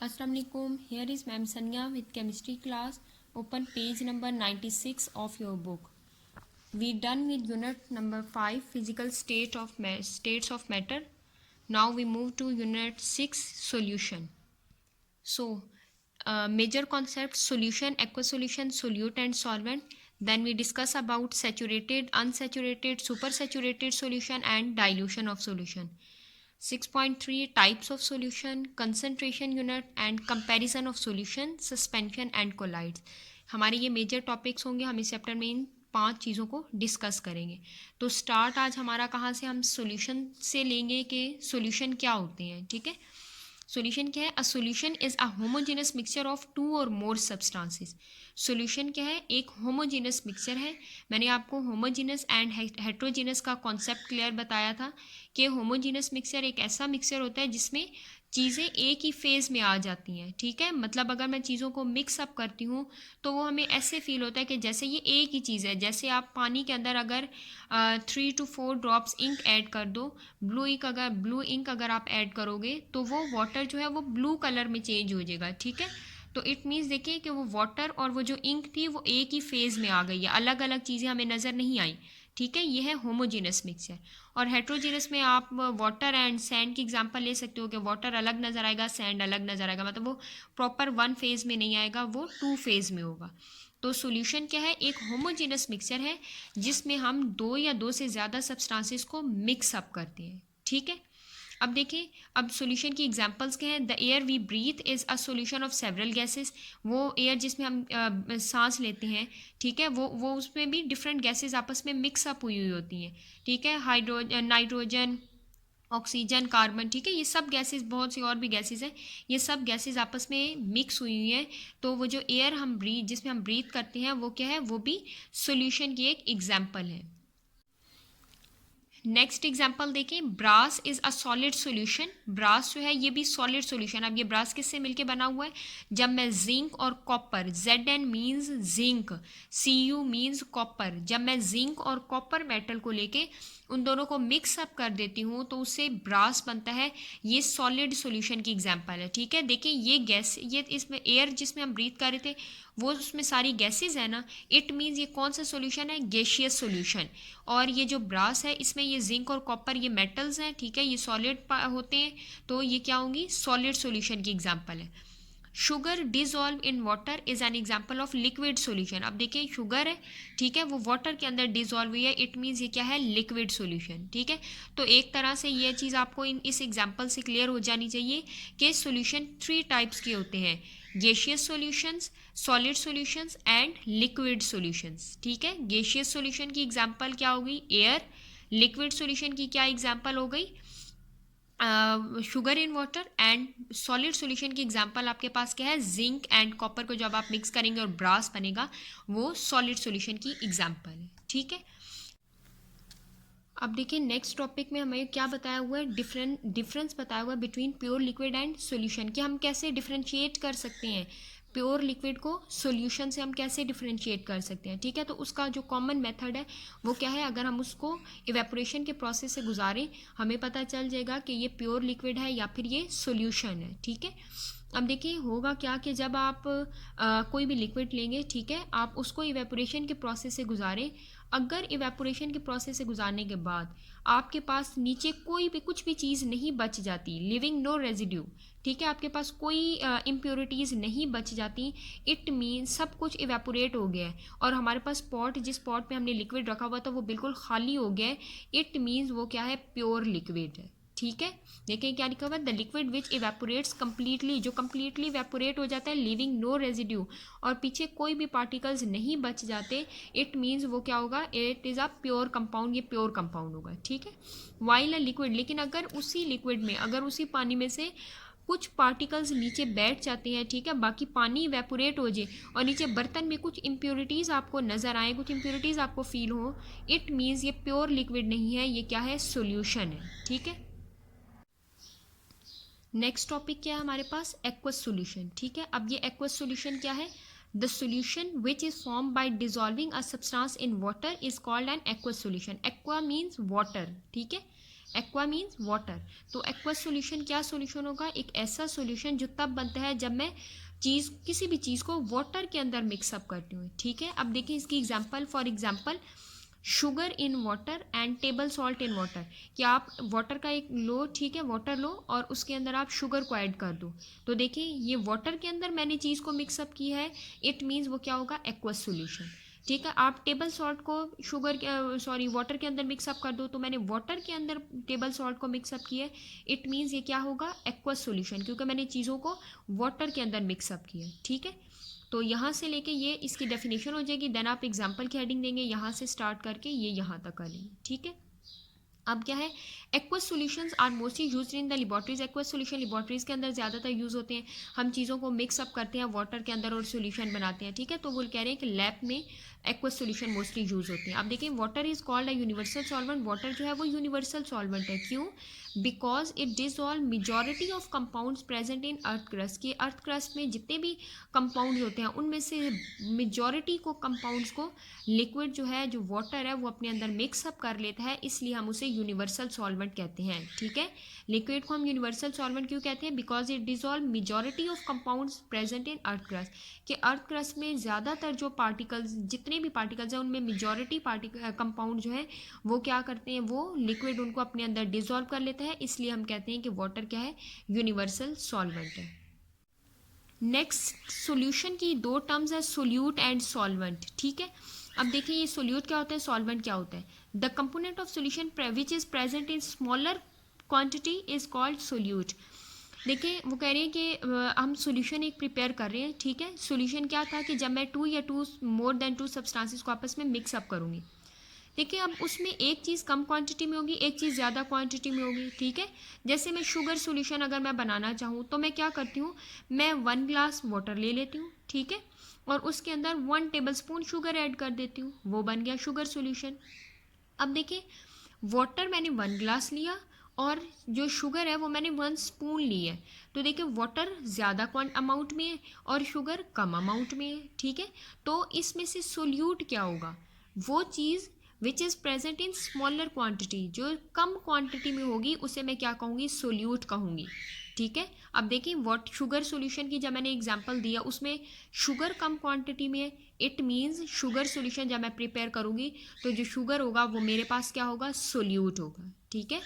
Assalamu alaikum. Here is Ma'am Sanya with chemistry class. Open page number 96 of your book. We done with unit number 5, physical states of matter. Now we move to unit 6, solution. So major concepts: solution, aqueous solution, solute and solvent. Then we discuss about saturated, unsaturated, supersaturated solution and dilution of solution. 6.3 types of solution, concentration unit and comparison of solution, suspension and colloids. हमारे ये major topics होंगे. हम इस chapter में इन 5 चीज़ों को discuss करेंगे. तो स्टार्ट आज हमारा कहाँ से, हम सॉल्यूशन से लेंगे कि सॉल्यूशन क्या होते हैं. ठीक है, सॉल्यूशन क्या है? A solution is a homogeneous mixture of 2 और मोर सब्सटेंसेस. सॉल्यूशन क्या है? एक होमोजेनस मिक्सचर है. मैंने आपको होमोजेनस एंड हेट्रोजेनस का कॉन्सेप्ट क्लियर बताया था कि होमोजेनस मिक्सचर एक ऐसा मिक्सचर होता है जिसमें चीज़ें एक ही फेज़ में आ जाती हैं. ठीक है, मतलब अगर मैं चीज़ों को मिक्स अप करती हूँ तो वो हमें ऐसे फील होता है कि जैसे ये एक ही चीज़ है. जैसे आप पानी के अंदर अगर 3 to 4 ड्रॉप्स इंक ऐड कर दो, ब्लू इंक अगर आप ऐड करोगे तो वो वाटर जो है वो ब्लू कलर में चेंज हो जाएगा. ठीक है, तो इट मीन्स देखिए कि वो वाटर और वो जो इंक थी वो एक ही फेज़ में आ गई है, अलग अलग चीज़ें हमें नज़र नहीं आई. ठीक है, ये है होमोजेनस मिक्सचर. और हेट्रोजेनस में आप वाटर एंड सैंड की एग्जांपल ले सकते हो कि वाटर अलग नज़र आएगा, सैंड अलग नज़र आएगा, मतलब वो प्रॉपर 1 फेज़ में नहीं आएगा, वो 2 फेज़ में होगा. तो सॉल्यूशन क्या है? एक होमोजेनस मिक्सचर है जिसमें हम 2 या 2 से ज़्यादा सब्सटेंसेस को मिक्स अप करते हैं. ठीक है, अब देखिए, अब सॉल्यूशन की एग्जांपल्स क्या हैं. The air we breathe is a solution of several gases. वो एयर जिसमें हम सांस लेते हैं, ठीक है, वो उसमें भी डिफरेंट गैसेस आपस में मिक्स अप हुई होती हैं. ठीक है, नाइट्रोजन, ऑक्सीजन, कार्बन. ठीक है, ये सब गैसेस, बहुत सी और भी गैसेस हैं, ये सब गैसेस आपस में मिक्स हुई हैं. तो वो जो एयर जिसमें हम ब्रीथ करते हैं वो क्या है? वो भी सॉल्यूशन की एक एग्जांपल है. नेक्स्ट एग्जाम्पल देखें, brass is a solid solution. Brass जो है ये भी सॉलिड सॉल्यूशन. अब ये ब्रास किससे मिलके बना हुआ है? जब मैं जिंक और copper, Zn means zinc, Cu means copper, जब मैं जिंक और कॉपर मेटल को लेके उन दोनों को मिक्स अप कर देती हूँ तो उससे ब्रास बनता है. ये सॉलिड सॉल्यूशन की एग्जांपल है. ठीक है, देखिए ये गैस, ये इसमें एयर जिसमें हम ब्रीथ कर रहे थे वो उसमें सारी गैसेज है ना. इट मीन्स ये कौन सा सॉल्यूशन है? Gaseous solution. और ये जो ब्रास है इसमें ये जिंक और कॉपर ये मेटल्स हैं. ठीक है, ये सॉलिड होते हैं, तो ये क्या होंगी? सॉलिड सॉल्यूशन की एग्जांपल है. Sugar dissolve in water is an example of liquid solution. अब देखिए शुगर है, ठीक है, वो वाटर के अंदर डिजॉल्व हुई है, इट मीन्स ये क्या है? Liquid solution. ठीक है, तो एक तरह से ये चीज़ आपको इस एग्जाम्पल से क्लियर हो जानी चाहिए कि सॉल्यूशन 3 टाइप्स के होते हैं: gaseous solutions, solid solutions and liquid solutions. ठीक है, गैशियस सॉल्यूशन की एग्जांपल क्या हो गई? एयर. लिक्विड सॉल्यूशन की क्या एग्जांपल हो गई? Sugar in water. And solid solution की एग्जांपल आपके पास क्या है? जिंक एंड कॉपर को जब आप मिक्स करेंगे और ब्रास बनेगा, वो सॉलिड सॉल्यूशन की एग्जांपल है. ठीक है, अब देखिए नेक्स्ट टॉपिक में हमें क्या बताया हुआ है? डिफरेंस बताया हुआ है between pure liquid and solution, कि हम कैसे डिफरेंशिएट कर सकते हैं प्योर लिक्विड को सॉल्यूशन से, हम कैसे डिफरेंशिएट कर सकते हैं. ठीक है, तो उसका जो कॉमन मेथड है वो क्या है? अगर हम उसको इवेपोरेशन के प्रोसेस से गुजारें, हमें पता चल जाएगा कि ये प्योर लिक्विड है या फिर ये सॉल्यूशन है. ठीक है, अब देखिए होगा क्या कि जब आप कोई भी लिक्विड लेंगे, ठीक है, आप उसको इवेपोरेशन के प्रोसेस से गुजारें. अगर इवेपोरेशन के प्रोसेस से गुजारने के बाद आपके पास नीचे कोई भी कुछ भी चीज़ नहीं बच जाती, लिविंग नो रेजिड्यू, ठीक है, आपके पास कोई इम्प्योरिटीज़ नहीं बच जाती, इट मीन सब कुछ इवेपोरेट हो गया है और हमारे पास जिस पॉट पे हमने लिक्विड रखा हुआ था वो बिल्कुल खाली हो गया है. इट मीन्स वो क्या है? प्योर लिक्विड है. ठीक है, देखिए क्या लिखा हुआ है? The liquid which evaporates completely, जो कम्प्लीटली इवेपोरेट हो जाता है, लिविंग नो रेजिड्यू, और पीछे कोई भी पार्टिकल्स नहीं बच जाते, इट मीन्स वो क्या होगा? It is a pure compound, ये प्योर कंपाउंड होगा. ठीक है, वाइल अ लिक्विड, लेकिन अगर उसी लिक्विड में, अगर उसी पानी में से कुछ पार्टिकल्स नीचे बैठ जाते हैं, ठीक है, बाकी पानी इवेपोरेट हो जाए और नीचे बर्तन में कुछ इम्प्योरिटीज़ आपको नज़र आए, कुछ इम्प्योरिटीज़ आपको फील हो, इट मीन्स ये प्योर लिक्विड नहीं है, ये क्या है? सॉल्यूशन है. ठीक है, नेक्स्ट टॉपिक क्या है हमारे पास? Aqueous solution. ठीक है, अब ये एक्वस सॉल्यूशन क्या है? The solution which is form by dissolving a substance in water is called an aqueous solution. Aqua means water. ठीक है, एक्वा मीन्स वाटर। तो एक्वस सॉल्यूशन क्या सॉल्यूशन होगा? एक ऐसा सॉल्यूशन जो तब बनता है जब मैं किसी भी चीज़ को वाटर के अंदर मिक्सअप करती हूँ, ठीक है। अब देखिए इसकी example, for example sugar in water and table salt in water, कि आप वाटर का एक लो, ठीक है, वाटर लो और उसके अंदर आप शुगर को ऐड कर दो। तो देखिए ये वाटर के अंदर मैंने चीज़ को मिक्सअप की है, इट मीन्स वो क्या होगा? एक्वस सॉल्यूशन, ठीक है। आप टेबल सॉल्ट को वाटर के अंदर मिक्सअप कर दो, तो मैंने वाटर के अंदर टेबल सॉल्ट को मिक्सअप किया है, इट मीन्स ये क्या होगा? एक्वस सॉल्यूशन, क्योंकि मैंने चीज़ों को वाटर के अंदर मिक्सअप किया, ठीक है। तो यहाँ से लेके ये इसकी डेफिनेशन हो जाएगी, देन आप एग्जाम्पल की हेडिंग देंगे, यहाँ से स्टार्ट करके ये यहाँ तक करेंगे, ठीक है। अब क्या है? Aqueous solutions are mostly used in the laboratories. Aqueous solution laboratories के अंदर ज़्यादातर यूज़ होते हैं। हम चीज़ों को मिक्सअप करते हैं वाटर के अंदर और सॉल्यूशन बनाते हैं, ठीक है। तो वो कह रहे हैं कि लैब में एक्वस सॉल्यूशन मोस्टली यूज़ होते हैं। अब देखिए water is called a universal solvent. Water जो है वो यूनिवर्सल सॉल्वेंट है, क्यों? Because it dissolve majority of compounds present in earth crust. के अर्थ क्रस्ट में जितने भी कंपाउंड होते हैं उनमें से मेजॉरिटी को कंपाउंड्स को लिक्विड जो है, जो वाटर है, वो अपने अंदर मिक्सअप कर लेता है, इसलिए हम उसे यूनिवर्सल सॉल्वेंट कहते हैं, ठीक है। लिक्विड को हम यूनिवर्सल सॉल्वेंट क्यों कहते हैं? Because it dissolve majority of compounds present in earth crust. कि अर्थ क्रस्ट में ज़्यादातर जो पार्टिकल्स, जितने भी पार्टिकल्स हैं, उनमें मेजॉरिटी कंपाउंड जो है वो क्या करते हैं? वो लिक्विड उनको अपने अंदर डिसॉल्व कर लेता है, इसलिए हम कहते हैं कि वाटर क्या है? यूनिवर्सल सॉल्वेंट है। नेक्स्ट सॉल्यूशन की दो टर्म्स है, सोल्यूट एंड सॉल्वेंट, ठीक है। अब देखिए ये सोल्यूट क्या होता है, सॉल्वेंट क्या होता है। The component of solution which is present in smaller quantity is called solute. देखिए वो कह रहे हैं कि हम सॉल्यूशन एक प्रिपेयर कर रहे हैं, ठीक है। सॉल्यूशन क्या था कि जब मैं two more than two substances को आपस में मिक्सअप करूँगी, देखिए अब उसमें एक चीज़ कम क्वांटिटी में होगी, एक चीज़ ज़्यादा क्वांटिटी में होगी, ठीक है। जैसे मैं शुगर सॉल्यूशन अगर मैं बनाना चाहूँ तो मैं क्या करती हूँ? मैं 1 ग्लास वाटर ले लेती हूँ, ठीक है, और उसके अंदर 1 टेबल स्पून शुगर ऐड कर देती हूँ, वो बन गया शुगर सॉल्यूशन। अब देखिए वाटर मैंने 1 ग्लास लिया और जो शुगर है वो मैंने 1 स्पून ली है, तो देखिए वाटर ज़्यादा अमाउंट में है और शुगर कम अमाउंट में है, ठीक है। तो इसमें से सोल्यूट क्या होगा? वो चीज़ which is present in smaller quantity, जो कम क्वांटिटी में होगी उसे मैं क्या कहूँगी? सोल्यूट कहूँगी, ठीक है। अब देखिए वॉट शुगर सॉल्यूशन की जब मैंने एग्जांपल दिया उसमें शुगर कम क्वांटिटी में है, इट मीन्स शुगर सॉल्यूशन जब मैं प्रिपेयर करूँगी तो जो शुगर होगा वो मेरे पास क्या होगा? सोल्यूट होगा, ठीक है।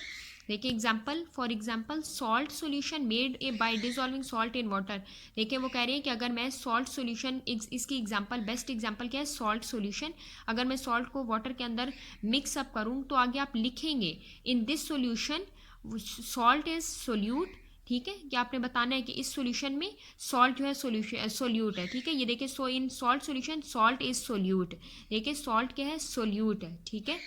देखिए example, for example salt solution made by dissolving salt in water. देखिए वो कह रहे हैं कि अगर मैं सॉल्ट सॉल्यूशन, इसकी एग्जाम्पल, बेस्ट एग्जाम्पल क्या है? Salt solution. अगर मैं सॉल्ट को वाटर के अंदर मिक्सअप करूँ तो आगे आप लिखेंगे in this solution salt is solute, ठीक है। कि आपने बताना है कि इस सॉल्यूशन में सॉल्ट जो है सोल्यूट है, ठीक है। ये देखिए so in salt solution salt is solute, देखिए सॉल्ट क्या है? सोल्यूट है, ठीक है।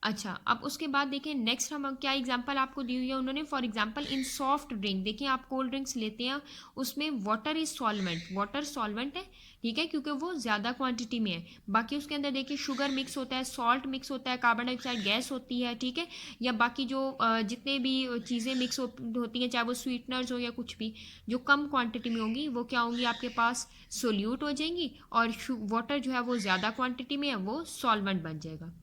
अच्छा अब उसके बाद देखिए नेक्स्ट हम क्या एग्जांपल आपको दी हुई है उन्होंने, for example in soft drink. देखिए आप कोल्ड ड्रिंक्स लेते हैं उसमें water is solvent, water solvent है, ठीक है, क्योंकि वो ज़्यादा क्वांटिटी में है। बाकी उसके अंदर देखिए शुगर मिक्स होता है, सॉल्ट मिक्स होता है, कार्बन डाइऑक्साइड गैस होती है, ठीक है, या बाकी जो जितने भी चीज़ें मिक्स होती हैं, चाहे वो स्वीटनर्स हो या कुछ भी, जो कम क्वांटिटी में होंगी वो क्या होंगी? आपके पास सोल्यूट हो जाएंगी, और वाटर जो है वो ज़्यादा क्वान्टिटी में है, वो सॉल्वेंट बन जाएगा।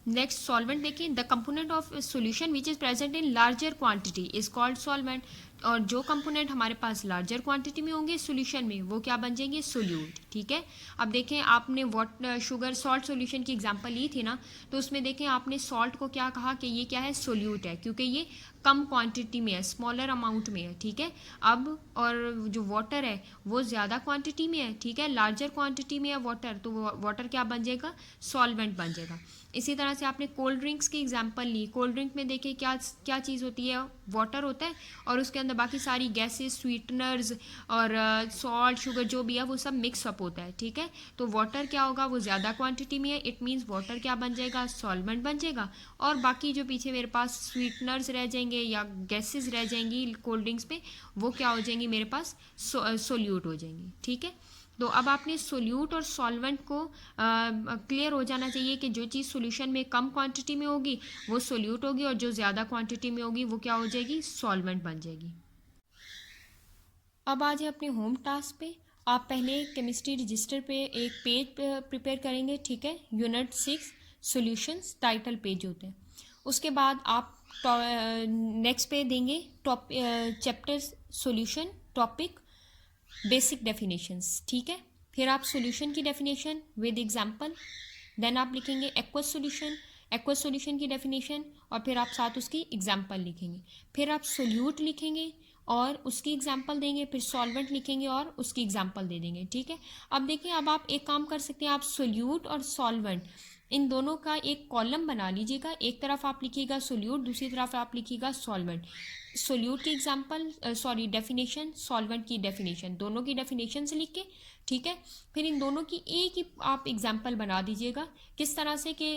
नेक्स्ट सॉल्वेंट देखिए, the component of solution which is present in larger quantity is called solvent. और जो कंपोनेंट हमारे पास लार्जर क्वांटिटी में होंगे सॉल्यूशन में वो क्या बन जाएंगे? सोल्यूट, ठीक है। अब देखें आपने शुगर सॉल्ट सॉल्यूशन की एग्जांपल ली थी ना, तो उसमें देखें आपने सॉल्ट को क्या कहा कि ये क्या है? सोल्यूट है, क्योंकि ये कम क्वांटिटी में है, स्मॉलर अमाउंट में है, ठीक है। अब और जो वाटर है वो ज़्यादा क्वांटिटी में है, ठीक है, लार्जर क्वांटिटी में है वाटर, तो वाटर क्या बन जाएगा? सॉल्वेंट बन जाएगा। इसी तरह से आपने कोल्ड ड्रिंक्स की एग्जांपल ली, कोल्ड ड्रिंक में देखिए क्या क्या चीज़ होती है? वाटर होता है और उसके अंदर बाकी सारी गैसेस, स्वीटनर्स और सॉल्ट, शुगर जो भी है वो सब मिक्सअप होता है, ठीक है। तो वाटर क्या होगा? वो ज़्यादा क्वांटिटी में है, इट मीन्स वाटर क्या बन जाएगा? सॉल्वेंट बन जाएगा। और बाकी जो पीछे मेरे पास स्वीटनर्स रह जाएंगे या गैसेस रह जाएंगी कोल्ड ड्रिंक्स में, वो क्या हो जाएंगी? मेरे पास सोल्यूट हो जाएंगी, ठीक है। तो अब आपने सोल्यूट और सॉल्वेंट को क्लियर हो जाना चाहिए कि जो चीज़ सॉल्यूशन में कम क्वांटिटी में होगी वो सोल्यूट होगी, और जो ज़्यादा क्वांटिटी में होगी वो क्या हो जाएगी? सॉल्वेंट बन जाएगी। अब आज अपने होम टास्क पे, आप पहले केमिस्ट्री रजिस्टर पे एक पेज प्रिपेयर करेंगे, ठीक है, यूनिट 6 सॉल्यूशंस टाइटल पेज होते हैं। उसके बाद आप नेक्स्ट पे देंगे chapter solution topic basic definitions, ठीक है। फिर आप सॉल्यूशन की डेफिनेशन विद एग्जांपल, देन आप लिखेंगे एक्वस सॉल्यूशन की डेफिनेशन, और फिर आप साथ उसकी एग्जांपल लिखेंगे। फिर आप सोल्यूट लिखेंगे और उसकी एग्जांपल देंगे, फिर सॉल्वेंट लिखेंगे और उसकी एग्जांपल दे देंगे, ठीक है। अब देखिए, अब आप एक काम कर सकते हैं, आप सोल्यूट और सॉल्वेंट इन दोनों का एक कॉलम बना लीजिएगा। एक तरफ आप लिखिएगा सोल्यूट, दूसरी तरफ आप लिखिएगा सॉल्वेंट। सोल्यूट की एग्जांपल डेफिनेशन, सॉल्वेंट की डेफिनेशन, दोनों की डेफिनेशन से लिख के, ठीक है। फिर इन दोनों की एक ही आप एग्जांपल बना दीजिएगा। किस तरह से कि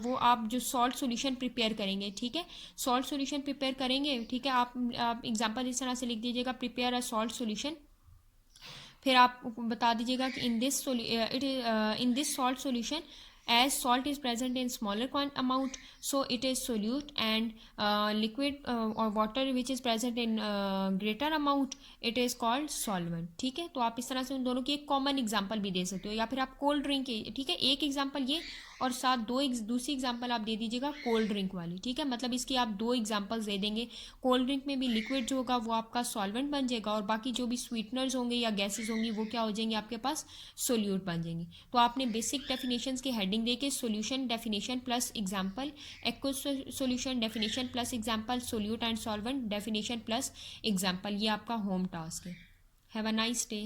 वो आप जो सॉल्ट सॉल्यूशन प्रिपेयर करेंगे, ठीक है, सॉल्ट सॉल्यूशन प्रिपेयर करेंगे, ठीक है। आप एग्जांपल इस तरह से लिख दीजिएगा, प्रिपेयर अ सॉल्ट सॉल्यूशन। फिर आप बता दीजिएगा कि in this salt solution as salt is present in smaller amount, so it is solute, and liquid or water which is present in greater amount, it is called solvent, ठीक है। तो आप इस तरह से उन दोनों की एक कॉमन एग्जांपल भी दे सकते हो, या फिर आप कोल्ड ड्रिंक की, ठीक है, एक एग्जांपल ये और साथ दूसरी एग्जांपल आप दे दीजिएगा कोल्ड ड्रिंक वाली, ठीक है। मतलब इसकी आप दो एग्जांपल्स दे देंगे। कोल्ड ड्रिंक में भी लिक्विड जो होगा वो आपका सॉल्वेंट बन जाएगा, और बाकी जो भी स्वीटनर्स होंगे या गैसेस होंगी वो क्या हो जाएंगे, आपके पास सोल्यूट बन जाएंगे। तो आपने बेसिक डेफिनेशंस की हेडिंग देके solution definition plus example, aqueous solution definition plus example, solute and solvent definition plus example, ये आपका होम टास्क है। Have a nice day.